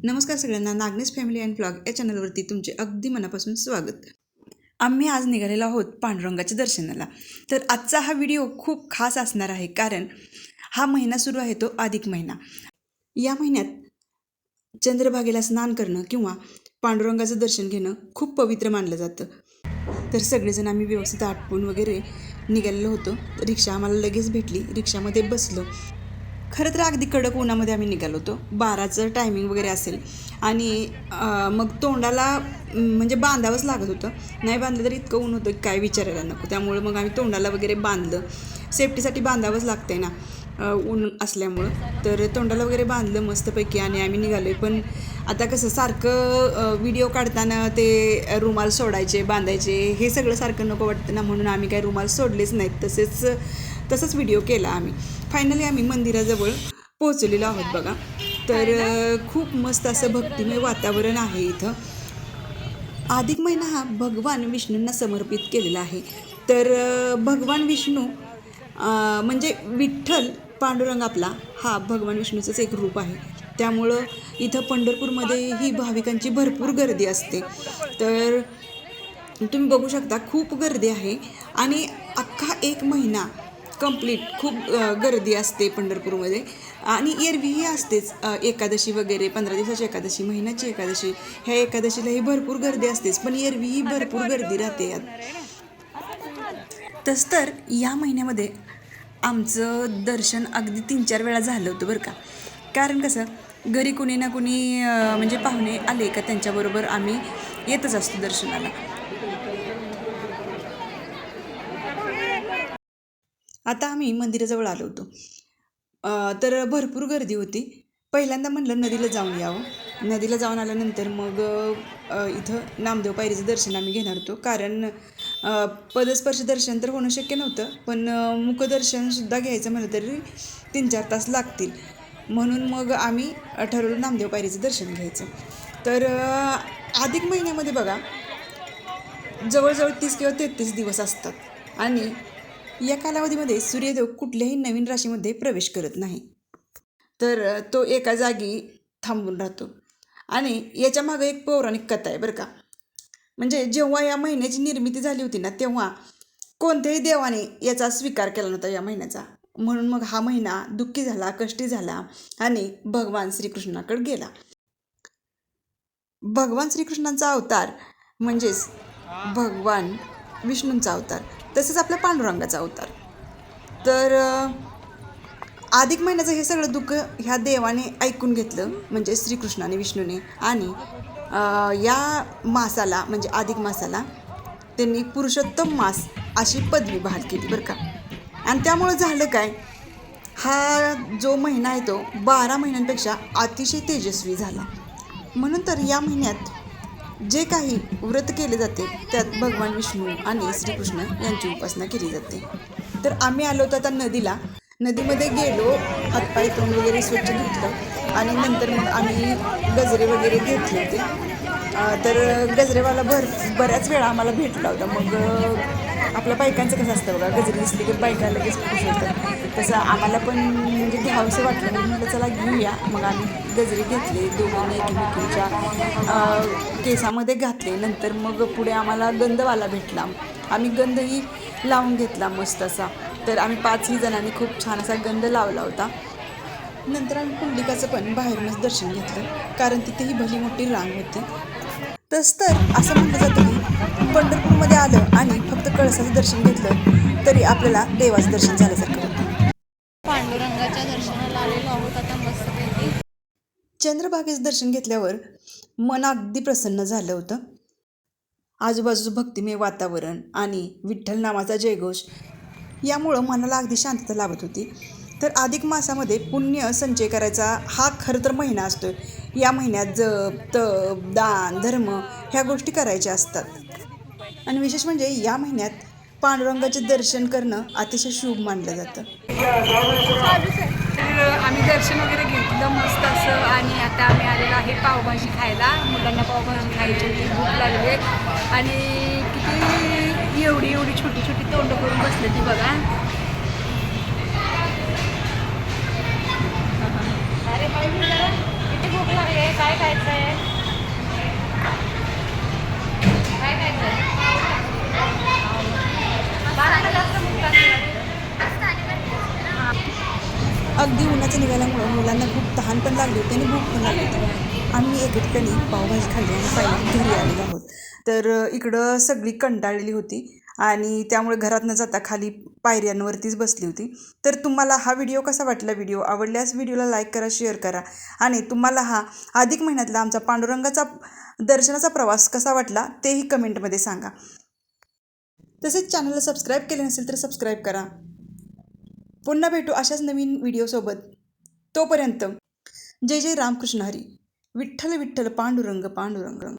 नमस्कार सगळ्यांना, नागनेश family and blog या चॅनलवरती तुमचे अगदी मनापासून स्वागत. आम्ही आज निघालेलो आहोत पांडुरंगाच्या दर्शनाला. तर आजचा हा व्हिडिओ खूप खास असणार आहे, कारण हा महिना सुरू आहे तो अधिक महिना. या महिन्यात चंद्रभागेला स्नान करणं किंवा पांडुरंगाचं दर्शन घेणं खूप पवित्र मानलं जातं. तर सगळेजण आम्ही व्यवस्थित आटपून वगैरे निघालेलो होतो. रिक्षा आम्हाला लगेच भेटली, रिक्षामध्ये बसलो. खरं तर अगदी कडक उन्हामध्ये आम्ही निघालो होतो. 12चं टायमिंग वगैरे असेल आणि मग तोंडाला म्हणजे बांधावंच लागत होतं. नाही बांधलं तर इतकं ऊन होतं की काय विचारायला नको. त्यामुळे मग आम्ही तोंडाला वगैरे बांधलं. सेफ्टीसाठी बांधावंच लागतं आहे ना ऊन असल्यामुळं. तर तोंडाला वगैरे बांधलं मस्तपैकी आणि आम्ही निघालो. पण आता कसं सारखं व्हिडिओ काढताना ते रुमाल सोडायचे बांधायचे हे सगळं सारखं नको वाटतं ना, म्हणून आम्ही काही रुमाल सोडलेच नाहीत. तसंच व्हिडिओ केला आम्ही. फायनली आम्ही मंदिराजवळ पोहोचलेलो आहोत बघा. तर खूप मस्त असं भक्तिमय वातावरण आहे इथं. अधिक महिना हा भगवान विष्णूंना समर्पित केलेला आहे. तर भगवान विष्णू म्हणजे विठ्ठल पांडुरंग आपला हा भगवान विष्णूचंच एक रूप आहे. त्यामुळं इथं पंढरपूरमध्येही भाविकांची भरपूर गर्दी असते. तर तुम्ही बघू शकता खूप गर्दी आहे आणि अख्खा एक महिना कंप्लीट खूप गर्दी असते पंढरपूरमध्ये. आणि एरवीही असतेच एकादशी वगैरे 15 दिवसाची एकादशी, महिन्याची एकादशी, ह्या एकादशीलाही भरपूर गर्दी असतेच, पण एरवीही भरपूर गर्दी राहते यात. तसं तर या महिन्यामध्ये आमचं दर्शन अगदी 3-4 वेळा झालं होतं बरं का. कारण कसं घरी कुणी ना कुणी म्हणजे पाहुणे आले का त्यांच्याबरोबर आम्ही येतच असतो दर्शनाला. आता आम्ही मंदिराजवळ आलो होतो. तर भरपूर गर्दी होती. पहिल्यांदा म्हटलं नदीला जाऊन यावं. नदीला जाऊन आल्यानंतर मग इथं नामदेव पायरीचं दर्शन आम्ही घेणार होतो. कारण पदस्पर्श दर्शन तर होणं शक्य नव्हतं, पण मुखदर्शनसुद्धा घ्यायचं म्हटलं तरी 3-4 तास लागतील. म्हणून मग आम्ही ठरवलं नामदेव पायरीचं दर्शन घ्यायचं. तर अधिक महिन्यामध्ये बघा जवळजवळ 30 किंवा 33 दिवस असतात आणि या कालावधीमध्ये सूर्यदेव कुठल्याही नवीन राशीमध्ये प्रवेश करत नाही. तर तो एका जागी थांबून राहतो. आणि याच्या मागं एक पौराणिक कथा आहे बरं का. म्हणजे जेव्हा या महिन्याची निर्मिती झाली होती ना, तेव्हा कोणत्याही देवाने याचा स्वीकार केला नव्हता या महिन्याचा. म्हणून मग हा महिना दुःखी झाला, कष्टी झाला आणि भगवान श्रीकृष्णाकडे गेला. भगवान श्रीकृष्णांचा अवतार म्हणजेच भगवान विष्णूंचा अवतार, तसंच आपल्या पांडुरंगाचा अवतार. तर अधिक महिन्याचं हे सगळं दुःख ह्या देवाने ऐकून घेतलं, म्हणजे श्रीकृष्णाने विष्णूने. आणि या मासाला म्हणजे अधिक मासाला त्यांनी पुरुषोत्तम मास अशी पदवी बहाल केली बरं का. आणि त्यामुळं झालं काय, हा जो महिना आहे तो 12 महिन्यांपेक्षा अतिशय तेजस्वी झाला. म्हणून तर या महिन्यात जे काही व्रत केले जाते त्यात भगवान विष्णू आणि श्रीकृष्ण यांची उपासना केली जाते. तर आम्ही आलो होतो आता नदीमध्ये गेलो, हातपाय तोंड वगैरे स्वच्छ धुतलं आणि नंतर मग आम्ही गजरे वगैरे घेतले होते. तर गजरेवाला बऱ्याच वेळा आम्हाला भेटला होता. मग आपल्या बायकांचं कसं असतं बघा, गजरे दिसली की बायका लगेच खुश होतात. तसं आम्हाला पण म्हणजे घ्यावंसं वाटलं, म्हणून म्हटलं चला घेऊया. मग आम्ही गजरे घेतले, दोघांनी एकमेकींच्या केसामध्ये घातले. नंतर मग पुढे आम्हाला गंधवाला भेटला, आम्ही गंधही लावून घेतला मस्त असा. तर आम्ही 5ही जणांनी खूप छान असा गंध लावला होता. नंतर आम्ही पुंडलिकाचं पण बाहेरूनच दर्शन घेतलं, कारण तिथेही भली मोठी रांग होती. तसं तर असं म्हटलं जातं की पंढरपूरमध्ये आलं आणि फक्त कळसाचं दर्शन घेतलं तरी आपल्याला देवाचं दर्शन झाल्यासारखं होतं. पांडुरंगाच्या दर्शनाला आलेलो आहोत आता मस्तपैकी. चंद्रभागेचं दर्शन घेतल्यावर मन अगदी प्रसन्न झालं होतं. आजूबाजूचं भक्तिमय वातावरण आणि विठ्ठल नामाचा जयघोष यामुळं मनाला अगदी शांतता लाभत होती. तर अधिक मासामध्ये पुण्य संचय करायचा हा खरं तर महिना असतो. या महिन्यात जप, तप, दान, धर्म ह्या गोष्टी करायच्या असतात. आणि विशेष म्हणजे या महिन्यात पांडुरंगाचे दर्शन करणं अतिशय शुभ मानलं जातं. आम्ही दर्शन वगैरे घेतलं मस्त असं आणि आता आम्ही आलेलो आहे पावभाजी खायला. मुलांना पावभाजी खायची होती, भूक लागली आणि किती एवढी छोटी तोंड करून बसले ती बघा. किती भूक लागली, काय खायचं? अगदी उन्हाचं निघाल्यामुळं मुलांना खूप तहान पण लागली होती आणि भूक पण लागली होती. आम्ही एका ठिकाणी पावभाजी खाल्ली आणि फायनली घरी आलेलो आहोत. तर इकडं सगळी कंटाळलेली होती आणि त्यामुळे घरात न जाता खाली पायऱ्यांवरतीच बसली होती. तर तुम्हाला हा व्हिडिओ कसा वाटला? व्हिडिओ आवडल्यास व्हिडिओला लाईक करा, शेअर करा आणि तुम्हाला हा अधिक महिन्यातला आमचा पांडुरंगाचा दर्शनाचा प्रवास कसा वाटला तेही कमेंटमध्ये सांगा. तसेच चॅनलला सबस्क्राईब केले नसेल तर सबस्क्राईब करा. पुन्हा भेटू अशाच नवीन व्हिडिओसोबत. तोपर्यंत जय जय रामकृष्ण हरी. विठ्ठल विठ्ठल पांडुरंग पांडुरंग.